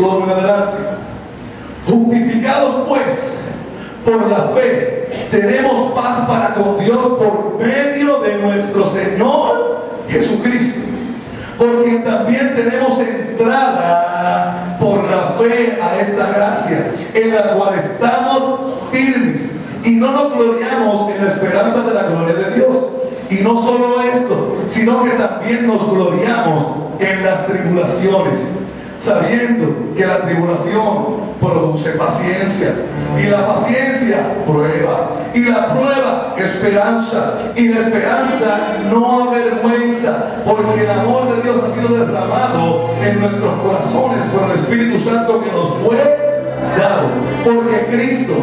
versículo 1 en adelante. Justificados pues por la fe, tenemos paz para con Dios por medio de nuestro Señor Jesucristo, porque también tenemos entrada por la fe a esta gracia, en la cual estamos firmes, y no nos gloriamos en la esperanza de la gloria de Dios. Y no solo esto, sino que también nos gloriamos en las tribulaciones, sabiendo que la tribulación produce paciencia, y la paciencia prueba, y la prueba esperanza, y la esperanza no avergüenza, porque el amor de Dios ha sido derramado en nuestros corazones por el Espíritu Santo que nos fue dado. Porque Cristo,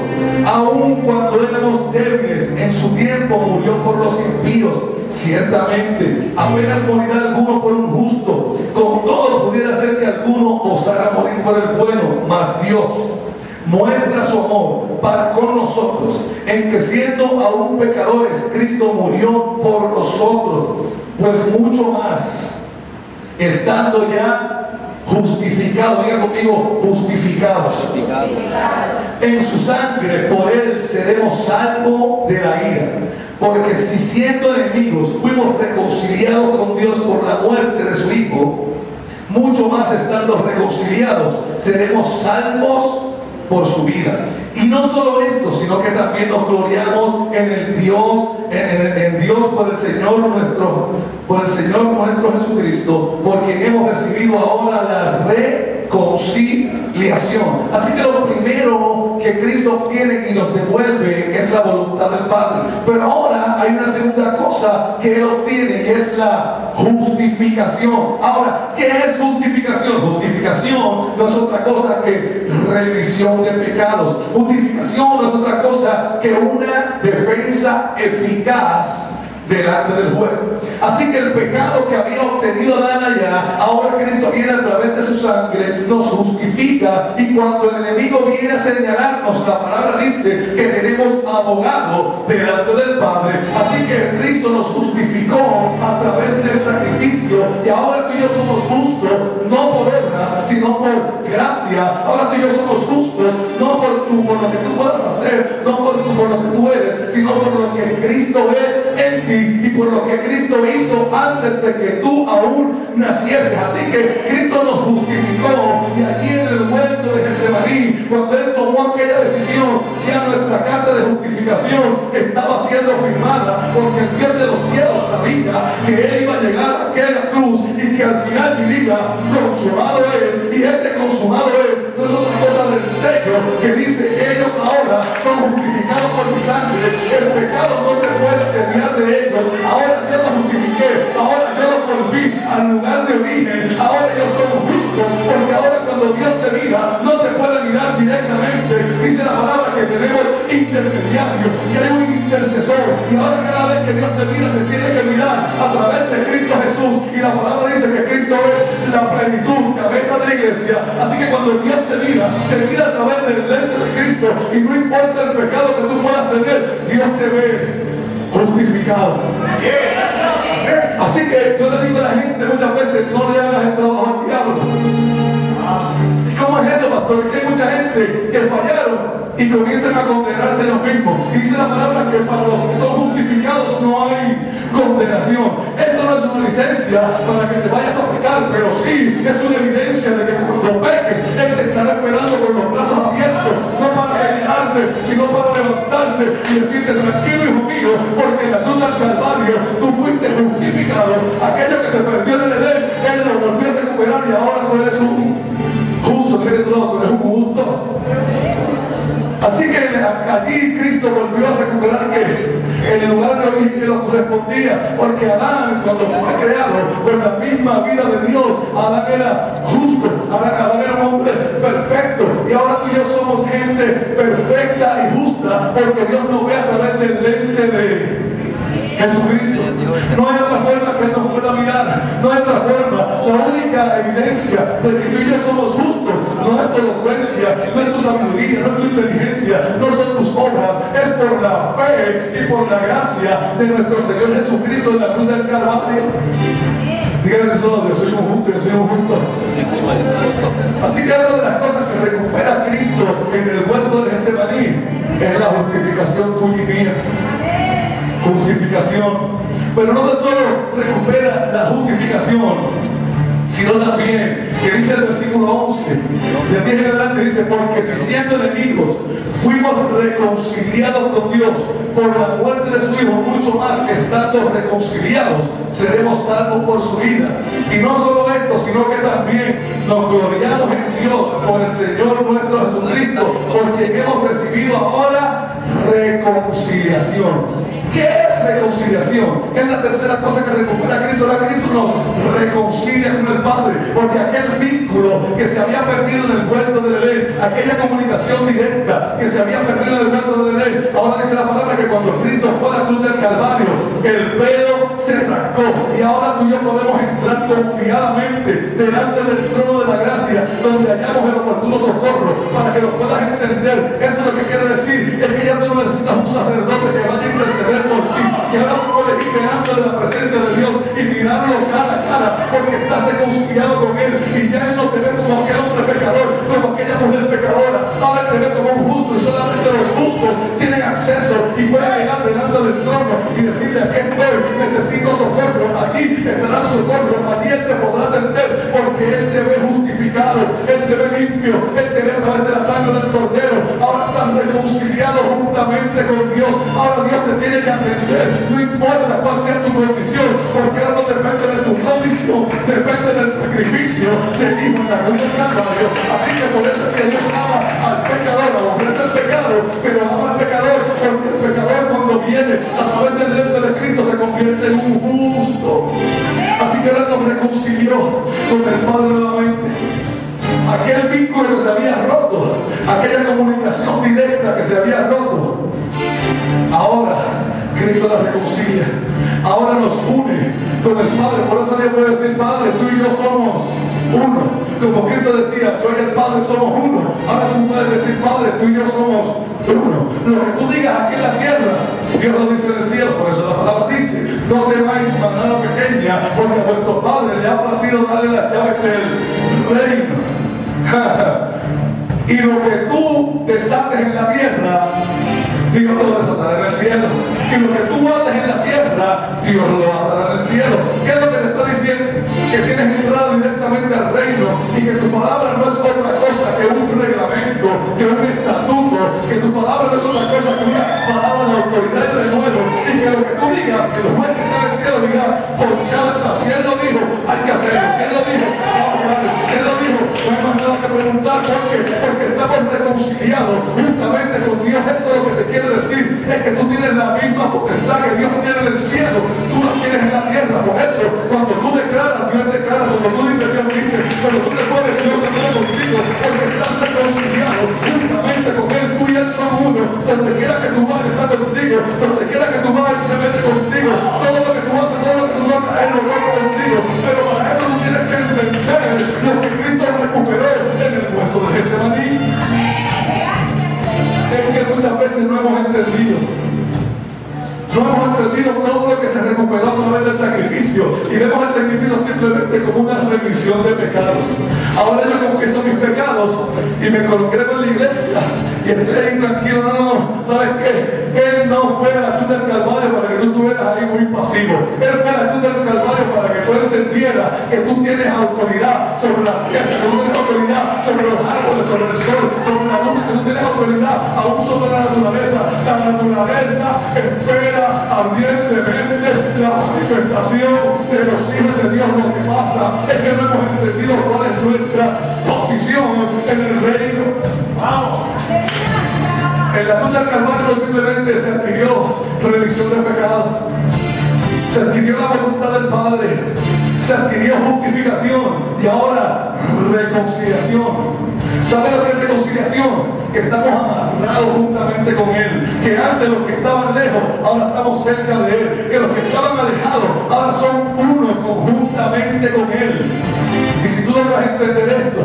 aun cuando éramos débiles, en su tiempo murió por los impíos. Ciertamente, apenas morirá alguno por un justo, con todo pudiera ser que alguno osara morir por el bueno, mas Dios muestra su amor para con nosotros, en que siendo aún pecadores, Cristo murió por nosotros. Pues mucho más, estando ya justificados, diga conmigo, justificados en su sangre, por él seremos salvos de la ira. Porque si siendo enemigos fuimos reconciliados con Dios por la muerte de su Hijo, mucho más estando reconciliados seremos salvos por su vida. Y no solo esto, sino que también nos gloriamos en el Dios, en Dios por el Señor nuestro Jesucristo, porque hemos recibido ahora la reconciliación. Así que lo primero que Cristo obtiene y nos devuelve es la voluntad del Padre. Pero ahora hay una segunda cosa que Él obtiene, y es la justificación. Ahora, ¿qué es justificación? Justificación no es otra cosa que remisión de pecados. Justificación no es otra cosa que una defensa eficaz delante del juez. Así que el pecado que había obtenido Adán allá, ahora Cristo viene a través de su sangre, nos justifica. Y cuando el enemigo viene a señalarnos, la palabra dice que tenemos abogado delante del Padre. Así que Cristo nos justificó a través del sacrificio, y ahora tú y yo somos justos, no por obras, sino por gracia. Ahora tú y yo somos justos, no por lo que tú puedas hacer, no por lo que tú eres, sino por lo que Cristo es en ti, y por lo que Cristo hizo antes de que tú aún nacieses. Así que Cristo nos justificó, y aquí en el huerto de Getsemaní, cuando Él tomó aquella decisión, ya nuestra carta de justificación estaba siendo firmada, porque el Dios de los cielos sabía que Él iba a llegar a aquella cruz, y que al final diría, consumado es. Y ese consumado es no es otra cosa del sello que dice, ellos ahora son justificados por mi sangre, el pecado no se puede asediar de ellos. Ahora yo los justifiqué, ahora yo los volví al lugar de origen, ahora ellos son justos, porque ahora cuando Dios te mira, no te puede mirar directamente. Dice la palabra que tenemos intermediario, y hay un intercesor, y ahora cada vez que Dios te mira, te tiene que mirar a través de Cristo Jesús, y la palabra dice que Cristo es la plenitud, cabeza de la iglesia. Así que cuando Dios te mira a través del lente de Cristo, y no importa el pecado que tú puedas tener, Dios te ve justificado. Así que yo le digo a la gente muchas veces, no le hagas el trabajo al diablo. ¿Cómo es eso, pastor? Que hay mucha gente que fallaron y comienzan a condenarse ellos mismos. Y dice la palabra que para los que son justificados no hay condenación. Esto no es una licencia para que te vayas a pecar, pero sí es una evidencia de que cuando peques, Él te estará esperando con los brazos abiertos, no para señalarte, sino para levantarte y decirte, tranquilo, hijo mío, porque en la cruz del Calvario tú fuiste justificado. Aquello que se perdió en el Edén, Él lo volvió a recuperar, y ahora tú eres un justo. ¿Qué de tu lado? ¿Tú eres un justo? Así que allí Cristo volvió a recuperar que el lugar de origen que nos correspondía, porque Adán, cuando fue creado con la misma vida de Dios, Adán era justo, Adán era un hombre perfecto, y ahora tú y yo somos gente perfecta y justa, porque Dios nos ve a través del lente de Jesucristo. No hay otra forma que Él nos pueda mirar, no hay otra forma. La única evidencia de que tú y yo somos justos no es tu elocuencia, no es tu sabiduría, no es tu inteligencia, no son tus obras, es por la fe y por la gracia de nuestro Señor Jesucristo en la cruz del Calvario. Díganle solo, yo soy un justo, yo soy un justo. Así que una de las cosas que recupera Cristo en el huerto de Getsemaní es la justificación tuya y mía. Justificación. Pero no solo recupera la justificación, sino también, que dice el versículo 11, de 10 en adelante, dice: porque si siendo enemigos fuimos reconciliados con Dios por la muerte de su Hijo, mucho más estando reconciliados seremos salvos por su vida. Y no solo esto, sino que también nos gloriamos en Dios por el Señor nuestro Jesucristo, porque hemos recibido ahora reconciliación. ¿Qué es reconciliación? Es la tercera cosa que recupera Cristo. Cristo nos reconcilia con el Padre, porque aquel vínculo que se había perdido en el huerto del Edén, aquella comunicación directa que se había perdido en el huerto del Edén, ahora dice la palabra que cuando Cristo fue a la cruz del Calvario, el velo se rasgó y ahora tú y yo podemos entrar confiadamente delante del trono de la gracia, donde hallamos el oportuno socorro, para que lo puedas entender. Eso es lo que quiere decir, es que ya tú no necesitas un sacerdote que vaya a interceder por ti, que ahora tú puedes ir delante de la presencia de Dios y mirarlo cara a cara, porque estás reconciliado con Él, y ya Él no te ve como aquel hombre pecador, como aquella mujer pecadora. Ahora te ve como un justo, y solamente los justos tienen acceso y pueden llegar delante del trono y decirle: aquí estoy, necesito socorro, aquí estará tu socorro, aquí Él te podrá atender, porque Él te ve justificado, Él te ve limpio, Él te ve a través de la sangre del Cordero. Ahora estás reconciliado juntamente con Dios. Ahora Dios te tiene que atender, no importa cuál sea tu condición, porque ahora no depende de tu condición, depende del sacrificio del Hijo en la cruz del Calvario. Así que por eso es que Dios ama al pecador, aborrece el pecado, pero ama al pecador, porque el pecador cuando viene a través del nombre de Cristo se convierte en un justo. Así que ahora nos reconcilió con el Padre nuevamente. Aquel vínculo que se había roto, aquella comunicación directa que se había roto, ahora Cristo la reconcilia. Ahora nos une con el Padre. Por eso Dios puede decir: Padre, tú y yo somos uno. Como Cristo decía: yo y el Padre somos uno. Ahora tú puedes decir: Padre, tú y yo somos uno. Lo que tú digas aquí en la tierra, Dios lo dice en el cielo. Por eso la palabra dice: no temáis, manada pequeña, porque a vuestro Padre le ha placido darle las llaves del reino. Y lo que tú desates en la tierra, Dios lo desatará en el cielo. Y lo que tú ates en la tierra, Dios lo atará en el cielo. ¿Qué es lo que te está diciendo? Que tienes entrada directamente al reino, y que tu palabra no es otra cosa que un reglamento, que un estatuto, que tu palabra no es otra cosa que una palabra de autoridad y de nuevo. Y que lo que tú digas, que los jueces que están en el cielo digan: ponchado está. Si Él lo dijo, hay que hacerlo. Si Él lo dijo, si Él lo dijo, no hay más nada que preguntar. ¿Por qué? Porque estamos reconciliados justamente con Dios. Eso es lo que te quiere decir, es que tú tienes la misma potestad que Dios tiene en el cielo, tú la tienes en la tierra. Por eso, cuando tú declaras, Dios declara. Cuando tú dices, Dios dice. Cuando tú te pones, Dios se pone contigo, porque estás reconciliado juntamente con Él. Tú y Él son uno. Donde quiera que tú vayas, está contigo. Donde quiera que tú vayas, se mete contigo. Todo lo que tú haces, todo lo que tú haces, Él lo hace contigo. Pero para eso tú tienes que entender lo que Cristo recuperó en el huerto de Getsemaní. Es que muchas veces no hemos entendido. No hemos entendido todo lo que se recuperó a través del sacrificio, y vemos el sacrificio simplemente como una remisión de pecados. Ahora yo confieso mis pecados y me congreso en la iglesia y estoy ahí tranquilo. No, ¿sabes qué? Él no fue a la cruz del Calvario para que tú estuvieras ahí muy pasivo. Él fue a la cruz del Calvario para que tú entendieras que tú tienes autoridad sobre la tierra, que tú tienes autoridad sobre los árboles, sobre el sol, sobre la luz, que tú tienes autoridad aún sobre la naturaleza. La naturaleza espera ardientemente la manifestación de los hijos de Dios. Lo que pasa es que no hemos entendido cuál es nuestra posición en el reino. ¡Vamos! En la cruz del Calvario no simplemente se adquirió remisión de pecado, se adquirió la voluntad del Padre, se adquirió justificación y ahora reconciliación. ¿Sabe lo que es reconciliación? Que estamos amarrados juntamente con Él. Que antes los que estaban lejos, ahora estamos cerca de Él. Que los que estaban alejados, ahora son uno conjuntamente con Él. Y si tú logras entender esto,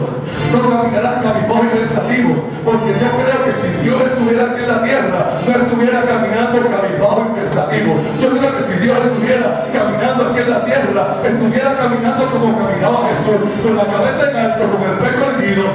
no caminarás cabizbajo y pensativo. Porque yo creo que si Dios estuviera aquí en en la tierra, no estuviera caminando cabizbajo y pensativo. Yo creo que si Dios estuviera caminando aquí en la tierra, estuviera caminando como caminaba Jesús, con la cabeza en alto, con el pecho erguido.